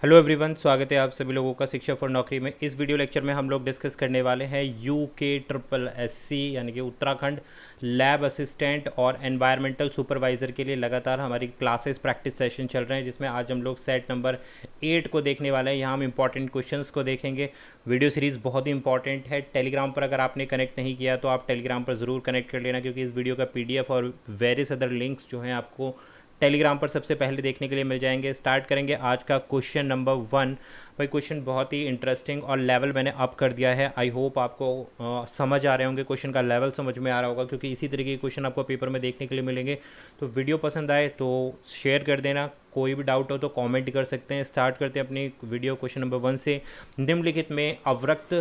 Hello everyone, स्वागत है आप सभी लोगों का शिक्षा फॉर नौकरी में। इस वीडियो लेक्चर में हम लोग डिस्कस करने वाले हैं UKSSC यानी कि उत्तराखंड लैब असिस्टेंट और एनवायरमेंटल सुपरवाइज़र के लिए लगातार हमारी क्लासेस प्रैक्टिस सेशन चल रहे हैं, जिसमें आज हम लोग सेट नंबर 8 को देखने वाले हैं। यहाँ हम इंपॉर्टेंट क्वेश्चंस को देखेंगे। वीडियो सीरीज़ बहुत ही इंपॉर्टेंट है। टेलीग्राम पर अगर आपने कनेक्ट नहीं किया तो आप टेलीग्राम पर ज़रूर कनेक्ट कर लेना, क्योंकि इस वीडियो का PDF और वेरियस अदर लिंक्स जो हैं आपको टेलीग्राम पर सबसे पहले देखने के लिए मिल जाएंगे। स्टार्ट करेंगे आज का क्वेश्चन नंबर 1। भाई क्वेश्चन बहुत ही इंटरेस्टिंग और लेवल मैंने अप कर दिया है। आई होप आपको समझ आ रहे होंगे, क्वेश्चन का लेवल समझ में आ रहा होगा, क्योंकि इसी तरीके के क्वेश्चन आपको पेपर में देखने के लिए मिलेंगे। तो वीडियो पसंद आए तो शेयर कर देना। कोई भी डाउट हो तो कॉमेंट कर सकते हैं। स्टार्ट करते हैं अपनी वीडियो क्वेश्चन नंबर 1 से। निम्नलिखित में अवरक्त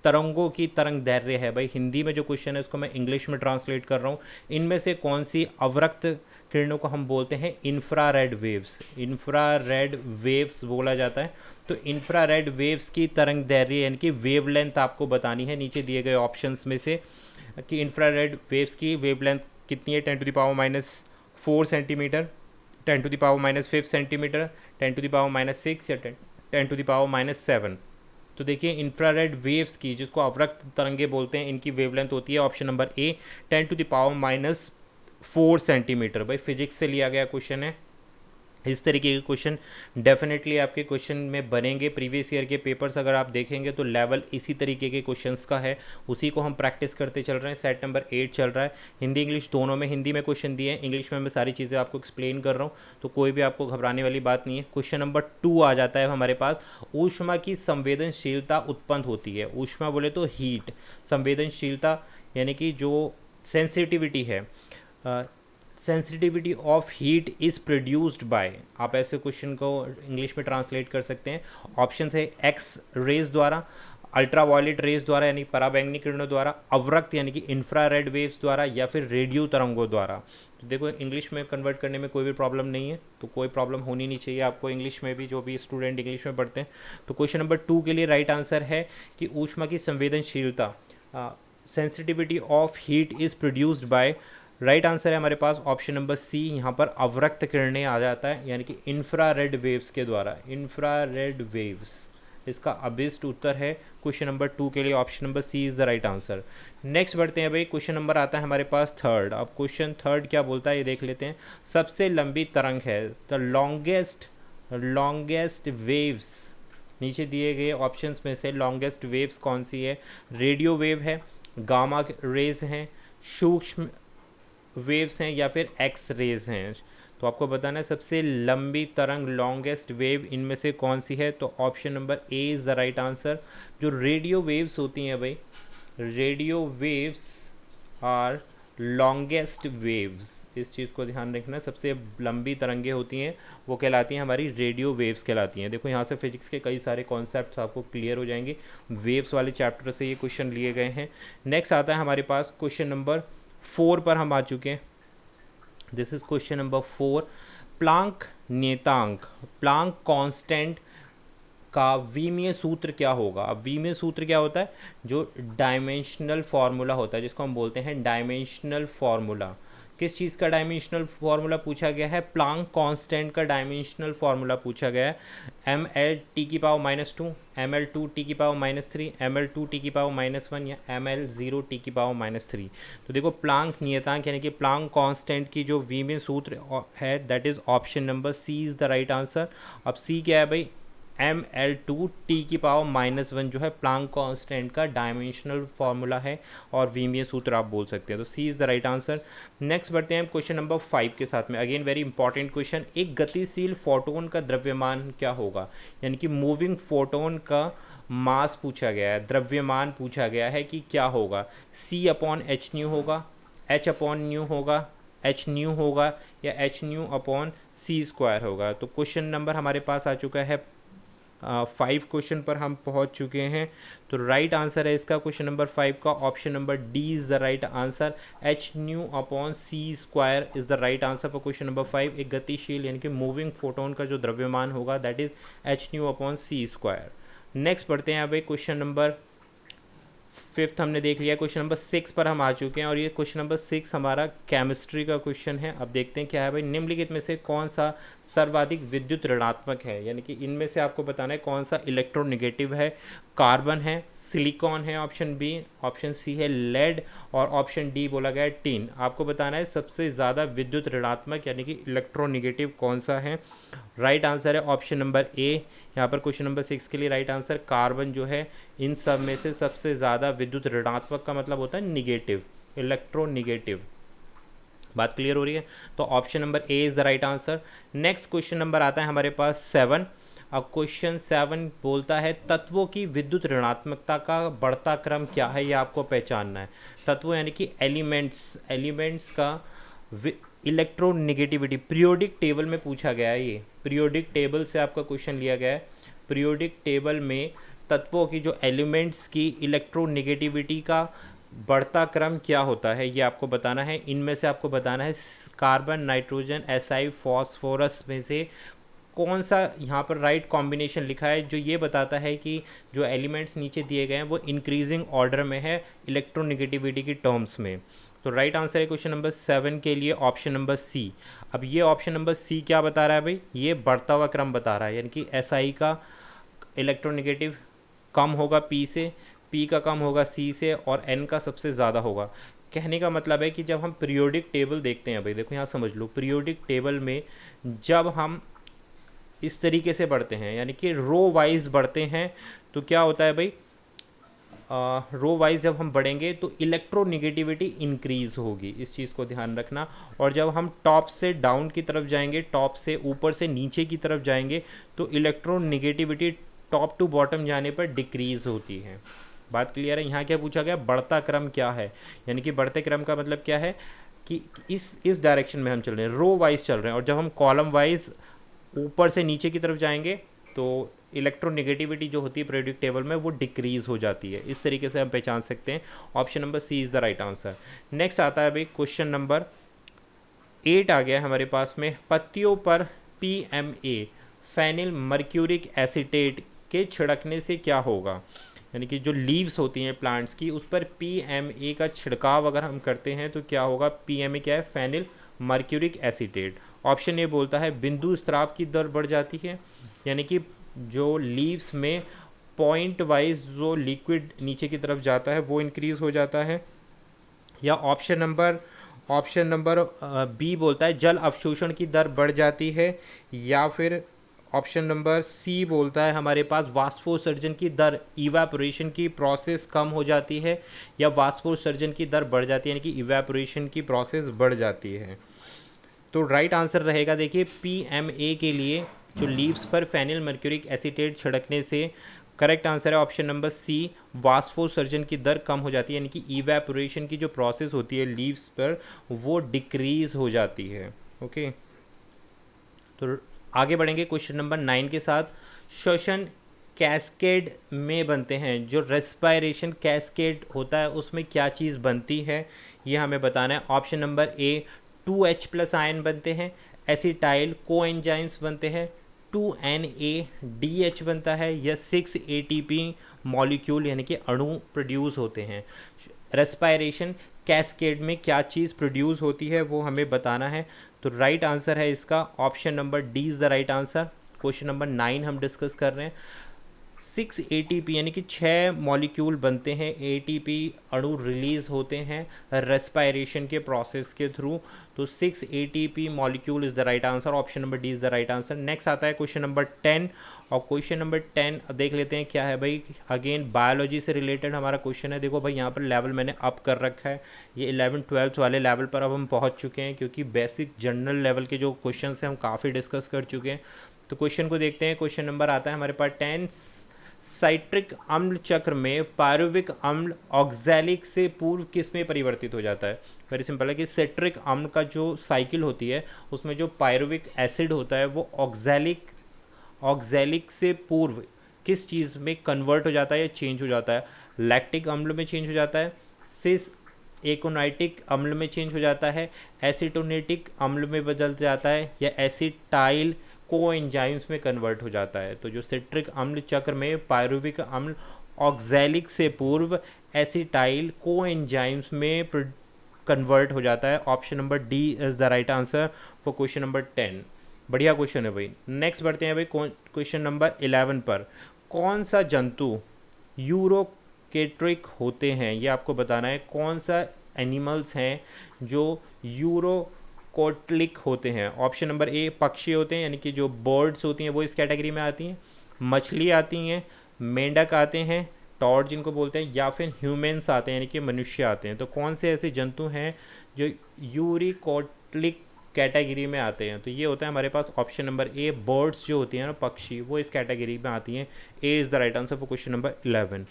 तरंगों की तरंग दैर्घ्य है। भाई हिंदी में जो क्वेश्चन है उसको मैं इंग्लिश में ट्रांसलेट कर रहा हूँ। इनमें से कौन सी अवरक्त किरणों को हम बोलते हैं इंफ्रारेड वेव्स। इंफ्रारेड वेव्स बोला जाता है। तो इंफ्रारेड वेव्स की तरंग दैर्घ्य यानी कि वेवलेंथ आपको बतानी है नीचे दिए गए ऑप्शंस में से कि इंफ्रारेड वेव्स की वेवलेंथ कितनी है। 10⁻⁴ सेंटीमीटर, 10⁻⁵ सेंटीमीटर, 10⁻�6 या 10⁻⁷। तो देखिए इंफ्रारेड वेव्स की, जिसको अवरक्त तरंगे बोलते हैं, इनकी वेवलेंथ होती है ऑप्शन नंबर ए 10⁻⁴ सेंटीमीटर। भाई फिजिक्स से लिया गया क्वेश्चन है। इस तरीके के क्वेश्चन डेफिनेटली आपके क्वेश्चन में बनेंगे। प्रीवियस ईयर के पेपर्स अगर आप देखेंगे तो लेवल इसी तरीके के क्वेश्चंस का है, उसी को हम प्रैक्टिस करते चल रहे हैं। सेट नंबर 8 चल रहा है। हिंदी इंग्लिश दोनों में, हिंदी में क्वेश्चन दिए हैं, इंग्लिश में मैं सारी चीज़ें आपको एक्सप्लेन कर रहा हूँ, तो कोई भी आपको घबराने वाली बात नहीं है। क्वेश्चन नंबर 2 आ जाता है हमारे पास। ऊष्मा की संवेदनशीलता उत्पन्न होती है। ऊष्मा बोले तो हीट, संवेदनशीलता यानी कि जो सेंसिटिविटी है, sensitivity of heat is produced by. आप ऐसे क्वेश्चन को इंग्लिश में ट्रांसलेट कर सकते हैं। ऑप्शन है एक्स रेज द्वारा, अल्ट्रावायलेट रेज द्वारा यानी पराबैंगनी किरणों द्वारा, अवरक्त यानी कि इंफ्रारेड वेव्स द्वारा, या फिर रेडियो तरंगों द्वारा। तो देखो इंग्लिश में कन्वर्ट करने में कोई भी प्रॉब्लम नहीं है, तो कोई प्रॉब्लम होनी नहीं चाहिए आपको इंग्लिश में भी, जो भी स्टूडेंट इंग्लिश में पढ़ते हैं। तो क्वेश्चन नंबर 2 के लिए राइट आंसर है कि ऊष्मा की संवेदनशीलता, sensitivity of heat is produced by, right answer है हमारे पास ऑप्शन नंबर सी। यहाँ पर अवरक्त किरणें आ जाता है, यानी कि इंफ्रारेड वेव्स के द्वारा। इंफ्रारेड वेव्स इसका अबिस्ट उत्तर है क्वेश्चन नंबर 2 के लिए। Option number C is the right answer. Next बढ़ते हैं भाई। क्वेश्चन नंबर आता है हमारे पास 3rd। अब क्वेश्चन 3rd क्या बोलता है ये देख लेते हैं। सबसे लंबी तरंग है, द लॉन्गेस्ट वेव्स, नीचे दिए गए ऑप्शंस में से लॉन्गेस्ट वेव्स कौन सी है। रेडियो वेव है, गामा रेज हैं, सूक्ष्म वेव्स हैं, या फिर एक्स रेज हैं। तो आपको बताना है सबसे लंबी तरंग, लॉन्गेस्ट वेव, इनमें से कौन सी है। तो option number A is the right answer. जो रेडियो वेव्स होती हैं भाई, radio waves are longest waves, इस चीज़ को ध्यान रखना। सबसे लंबी तरंगे होती हैं वो कहलाती हैं हमारी रेडियो वेव्स कहलाती हैं। देखो यहाँ से फिजिक्स के कई सारे कॉन्सेप्ट्स आपको क्लियर हो जाएंगे। वेव्स वाले चैप्टर से ये क्वेश्चन लिए गए हैं। नेक्स्ट आता है हमारे पास क्वेश्चन नंबर 4 पर हम आ चुके हैं। This is question number 4। Planck नियतांक, प्लांक कांस्टेंट का विमीय सूत्र क्या होगा। अब विमीय सूत्र क्या होता है, जो डायमेंशनल फार्मूला होता है, जिसको हम बोलते हैं डायमेंशनल फार्मूला। किस चीज़ का डायमेंशनल फार्मूला पूछा गया है, प्लांक कांस्टेंट का डायमेंशनल फार्मूला पूछा गया है। ml⁻², ml2⁻3, ml2⁻1 या ml0⁻3। तो देखो प्लांक नियतांक यानी कि प्लांक कांस्टेंट की जो विमीय सूत्र है, that is option number C is the right answer. अब सी क्या है भाई, ml2⁻1 जो है प्लांक कांस्टेंट का डायमेंशनल फार्मूला है, और विमीय सूत्र आप बोल सकते हैं। तो C is the right answer. Next बढ़ते हैं क्वेश्चन नंबर 5 के साथ में। Again very important question. एक गतिशील फोटोन का द्रव्यमान क्या होगा, यानी कि मूविंग फोटोन का मास पूछा गया है, द्रव्यमान पूछा गया है कि क्या होगा। C/h होगा, h/न्यू होगा, h न्यू होगा, या h/c² होगा। तो क्वेश्चन नंबर हमारे पास आ चुका है 5 क्वेश्चन पर हम पहुंच चुके हैं। तो राइट आंसर है इसका क्वेश्चन नंबर 5 का option number D is the right answer. h/c² is the right answer for question number 5। एक गतिशील यानी कि मूविंग फोटोन का जो द्रव्यमान होगा, दैट इज h/c²। नेक्स्ट पढ़ते हैं अब क्वेश्चन नंबर फिफ्थ हमने देख लिया, क्वेश्चन नंबर 6 पर हम आ चुके हैं और ये क्वेश्चन नंबर 6 हमारा केमिस्ट्री का क्वेश्चन है। अब देखते हैं क्या है भाई, निम्नलिखित में से कौन सा सर्वाधिक विद्युत ऋणात्मक है, यानी कि इनमें से आपको बताना है कौन सा इलेक्ट्रोनेगेटिव है। कार्बन है, सिलिकॉन है ऑप्शन बी, ऑप्शन सी है लेड और ऑप्शन डी बोला गया है टीन। आपको बताना है सबसे ज़्यादा विद्युत ऋणात्मक यानी कि इलेक्ट्रोनेगेटिव कौन सा है। राइट आंसर है ऑप्शन नंबर ए। यहाँ पर क्वेश्चन नंबर 6 के लिए राइट आंसर कार्बन जो है इन सब में से सबसे ज़्यादा विद्युत ऋणात्मक का मतलब होता है निगेटिव, इलेक्ट्रोनेगेटिव। बात क्लियर हो रही है? तो option number A is the right answer. Next question number आता है हमारे पास 7। अब क्वेश्चन 7 बोलता है तत्वों की विद्युत ऋणात्मकता का बढ़ता क्रम क्या है, ये आपको पहचानना है। तत्वों यानी कि एलिमेंट्स का इलेक्ट्रोनेगेटिविटी पीरियोडिक टेबल में पूछा गया है। ये पीरियोडिक टेबल से आपका क्वेश्चन लिया गया है। पीरियोडिक टेबल में तत्वों की जो एलिमेंट्स की इलेक्ट्रोनेगेटिविटी का बढ़ता क्रम क्या होता है, ये आपको बताना है। इनमें से आपको बताना है कार्बन, नाइट्रोजन, एसआई, फॉस्फोरस में से कौन सा यहाँ पर राइट कॉम्बिनेशन लिखा है जो ये बताता है कि जो एलिमेंट्स नीचे दिए गए हैं वो इंक्रीजिंग ऑर्डर में है इलेक्ट्रोनेगेटिविटी की टर्म्स में। तो राइट आंसर है क्वेश्चन नंबर 7 के लिए ऑप्शन नंबर सी। अब ये ऑप्शन नंबर सी क्या बता रहा है भाई, ये बढ़ता हुआ क्रम बता रहा है, यानी कि एसआई का इलेक्ट्रोनेगेटिव कम होगा पी से, पी का कम होगा सी से और एन का सबसे ज़्यादा होगा। कहने का मतलब है कि जब हम पीरियोडिक टेबल देखते हैं भाई, देखो यहाँ समझ लो, पीरियोडिक टेबल में जब हम इस तरीके से बढ़ते हैं यानी कि रो वाइज बढ़ते हैं तो क्या होता है भाई, रो वाइज जब हम बढ़ेंगे तो इलेक्ट्रोनेगेटिविटी इंक्रीज होगी, इस चीज़ को ध्यान रखना। और जब हम टॉप से डाउन की तरफ जाएंगे, टॉप से ऊपर से नीचे की तरफ जाएंगे तो इलेक्ट्रोनेगेटिविटी टॉप टू बॉटम जाने पर डिक्रीज होती है। बात क्लियर है? यहाँ क्या पूछा गया, बढ़ता क्रम क्या है, यानी कि बढ़ते क्रम का मतलब क्या है कि इस डायरेक्शन में हम चल रहे हैं, रो वाइज चल रहे हैं, और जब हम कॉलम वाइज ऊपर से नीचे की तरफ जाएंगे तो इलेक्ट्रोनेगेटिविटी जो होती है पीरियोडिक टेबल में वो डिक्रीज हो जाती है। इस तरीके से हम पहचान सकते हैं। Option number C is the right answer. Next आता है भाई क्वेश्चन नंबर 8 आ गया हमारे पास में। पत्तियों पर PMA फेनिल मर्क्यूरिक एसीटेट के छिड़कने से क्या होगा, यानी कि जो लीव्स होती हैं प्लांट्स की उस पर PMA का छिड़काव अगर हम करते हैं तो क्या होगा। PMA क्या है, phenyl mercuric acetate. Option A बोलता है बिंदु स्राव की दर बढ़ जाती है, यानी कि जो लीव्स में पॉइंट वाइज जो लिक्विड नीचे की तरफ जाता है वो इंक्रीज हो जाता है। या ऑप्शन नंबर बी बोलता है जल अवशोषण की दर बढ़ जाती है। या फिर ऑप्शन नंबर सी बोलता है हमारे पास वाष्पोत्सर्जन की दर, इवेपोरेशन की प्रोसेस कम हो जाती है या वाष्पोत्सर्जन की दर बढ़ जाती है, यानी कि इवेपोरेशन की प्रोसेस बढ़ जाती है। तो राइट आंसर रहेगा देखिए PMA के लिए जो लीव्स पर फेनिल मर्क्यूरिक एसीटेट छिड़कने से करेक्ट आंसर है ऑप्शन नंबर सी, वाष्पोत्सर्जन की दर कम हो जाती है, यानी कि इवेपोरेशन की जो प्रोसेस होती है लीव्स पर वो डिक्रीज हो जाती है। ओके, तो आगे बढ़ेंगे क्वेश्चन नंबर 9 के साथ। श्वसन कैस्केड में बनते हैं, जो रेस्पायरेशन कैस्केड होता है उसमें क्या चीज़ बनती है ये हमें बताना है। ऑप्शन नंबर ए 2H+ आयन बनते हैं, एसिटाइल कोएंजाइम्स बनते हैं, 2NADH बनता है या 6 ATP मॉलिक्यूल यानी कि अणु प्रोड्यूस होते हैं। रेस्पायरेशन कैस्केड में क्या चीज़ प्रोड्यूस होती है वो हमें बताना है। तो राइट आंसर है इसका option number D is the right answer. Question number 9 हम डिस्कस कर रहे हैं। 6 ATP यानी कि 6 मॉलिक्यूल बनते हैं, ATP अणु रिलीज होते हैं रेस्पायरेशन के प्रोसेस के थ्रू। तो 6 ATP molecule is the right answer, option number D is the right answer. Next आता है क्वेश्चन नंबर 10 और क्वेश्चन नंबर 10 देख लेते हैं क्या है भाई। अगेन बायोलॉजी से रिलेटेड हमारा क्वेश्चन है। देखो भाई यहाँ पर लेवल मैंने अप कर रखा है, ये 11th-12th वाले लेवल पर अब हम पहुँच चुके हैं क्योंकि बेसिक जनरल लेवल के जो क्वेश्चन हैं हम काफ़ी डिस्कस कर चुके हैं। तो क्वेश्चन को देखते हैं। क्वेश्चन नंबर आता है हमारे पास 10। साइट्रिक अम्ल चक्र में पायरुविक अम्ल ऑक्सैलिक से पूर्व किस में परिवर्तित हो जाता है। वेरी सिंपल है कि सिट्रिक अम्ल का जो साइकिल होती है उसमें जो पायरुविक एसिड होता है वो ऑक्सैलिक से पूर्व किस चीज़ में कन्वर्ट हो जाता है या चेंज हो जाता है। लैक्टिक अम्ल में चेंज हो जाता है, सिस एकोनाइटिक अम्ल में चेंज हो जाता है, एसीटोनेटिक अम्ल में बदल जाता है या एसिटाइल कोएंजाइम्स में कन्वर्ट हो जाता है। तो जो सिट्रिक अम्ल चक्र में पायरुविक अम्ल ऑक्सैलिक से पूर्व एसिटाइल कोएंजाइम्स में कन्वर्ट हो जाता है। Option number D is the right answer for question number 10। बढ़िया क्वेश्चन है भाई। नेक्स्ट बढ़ते हैं भाई क्वेश्चन नंबर 11 पर। कौन सा जंतु यूरोकेट्रिक होते हैं, ये आपको बताना है। कौन सा एनिमल्स हैं जो यूरोकोट्लिक होते हैं। ऑप्शन नंबर ए पक्षी होते हैं, यानी कि जो बर्ड्स होती हैं वो इस कैटेगरी में आती हैं। मछली आती हैं, मेंढक आते हैं, टॉड जिनको बोलते हैं, या फिर ह्यूमंस आते हैं यानी कि मनुष्य आते हैं। तो कौन से ऐसे जंतु हैं जो यूरिकोट्लिक कैटेगरी में आते हैं। तो ये होता है हमारे पास ऑप्शन नंबर ए बर्ड्स जो होती हैं ना पक्षी, वो इस कैटेगरी में आती हैं। ए is the right answer for question number 11।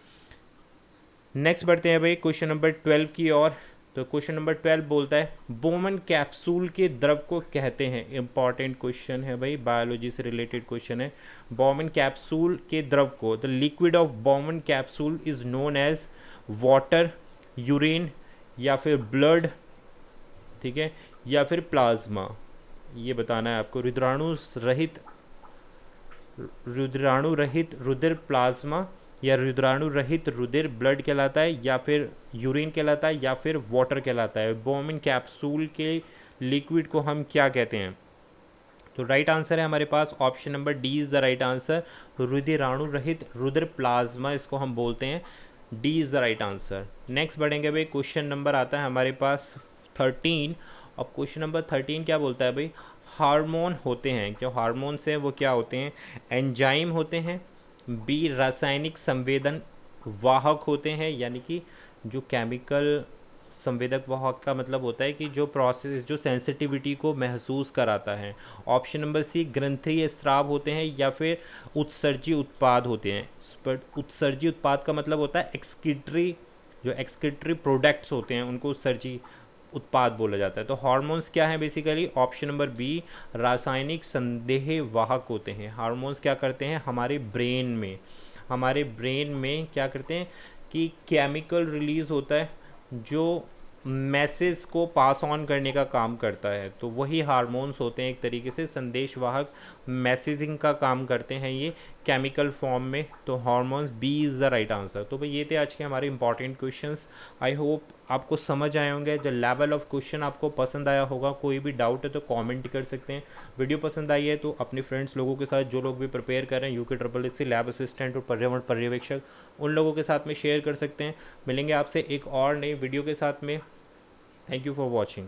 Next बढ़ते हैं भाई क्वेश्चन नंबर 12 की ओर। तो क्वेश्चन नंबर 12 बोलता है बोमन कैप्सूल के द्रव को कहते हैं। इंपॉर्टेंट क्वेश्चन है भाई, बायोलॉजी से रिलेटेड क्वेश्चन है। बोमन कैप्सूल के द्रव को, the liquid of Bowman capsule is known as water, urine, या फिर ब्लड, ठीक है, या फिर प्लाज्मा। ये बताना है आपको। रुद्राणु रहित रुधिर प्लाज्मा, या रुद्राणु रहित रुधिर ब्लड कहलाता है, या फिर यूरिन कहलाता है, या फिर वाटर कहलाता है। बोमन कैप्सूल के लिक्विड को हम क्या कहते हैं। तो राइट आंसर है हमारे पास option number D is the right answer. रुधिराणु रहित रुधिर प्लाज्मा इसको हम बोलते हैं। D is the right answer. Next बढ़ेंगे भाई, क्वेश्चन नंबर आता है हमारे पास 13। अब क्वेश्चन नंबर 13 क्या बोलता है भाई, हार्मोन होते हैं। जो हार्मोन्स हैं वो क्या होते हैं। एंजाइम होते हैं, बी रासायनिक संवेदन वाहक होते हैं, यानी कि जो केमिकल संवेदक वाहक का मतलब होता है कि जो प्रोसेस जो सेंसिटिविटी को महसूस कराता है। ऑप्शन नंबर सी ग्रंथीय स्राव होते हैं, या फिर उत्सर्जी उत्पाद होते हैं। उत्सर्जी उत्पाद का मतलब होता है एक्सक्रीटरी, जो एक्सक्रीटरी प्रोडक्ट्स होते हैं उनको उत्सर्जी उत्पाद बोला जाता है। तो हार्मोन्स क्या है बेसिकली, ऑप्शन नंबर बी रासायनिक संदेह वाहक होते हैं। हार्मोन्स क्या करते हैं हमारे ब्रेन में क्या करते हैं कि केमिकल रिलीज़ होता है जो मैसेज को पास ऑन करने का काम करता है। तो वही हार्मोन्स होते हैं, एक तरीके से संदेशवाहक मैसेजिंग का काम करते हैं ये केमिकल फॉर्म में। तो hormones, B is the right answer. तो भाई ये थे आज के हमारे इंपॉर्टेंट क्वेश्चंस। आई होप आपको समझ आए होंगे। जो लेवल ऑफ क्वेश्चन आपको पसंद आया होगा। कोई भी डाउट है तो कमेंट कर सकते हैं। वीडियो पसंद आई है तो अपने फ्रेंड्स लोगों के साथ, जो लोग भी प्रिपेयर कर रहे हैं UKSSC लैब असिस्टेंट और पर्यावरण पर्यवेक्षक, उन लोगों के साथ में शेयर कर सकते हैं। मिलेंगे आपसे एक और नई वीडियो के साथ में। Thank you for watching.